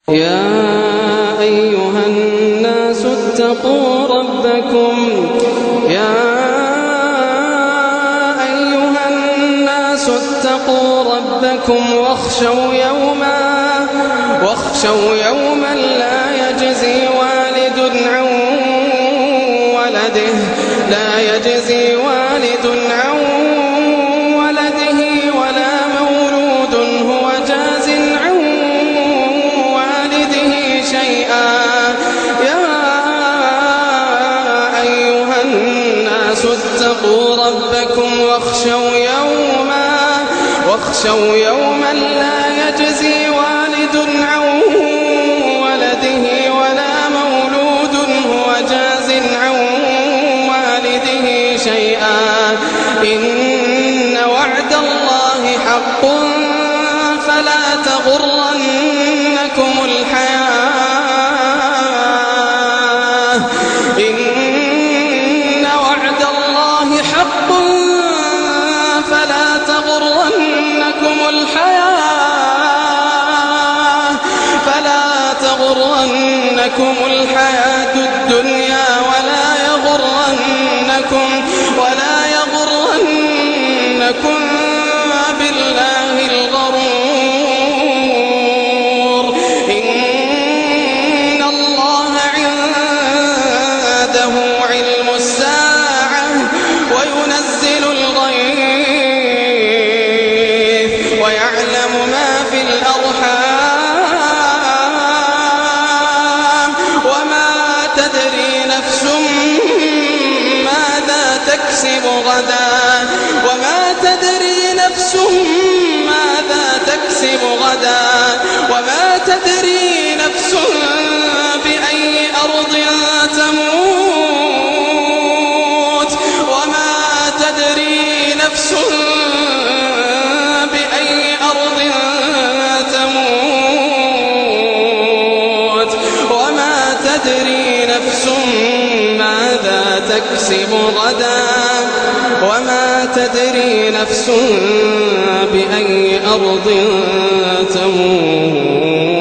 يا أيها الناس اتقوا ربكم واخشوا يوما لا يجزي والد عن ولده ولا مولود هو جاز عن والده شيئا. يا أيها الناس اتقوا ربكم واخشوا يوما لا يجزي والد عن ولده ولا مولود هو جاز عن والده شيئا. إن وعد الله حق فلا تغرنكم الحياة الدنيا ولا يغرنكم بالله الغرور. إن الله عنده علم الساعة وينزل الغيث ويعلم ما في الأرحام وما تدري نفس ماذا تكسب غدا وما تدري نفس بأي أرض تموت وما تدري نفس ماذا تكسب غدا وما تدري نفس بأي أرض تموت.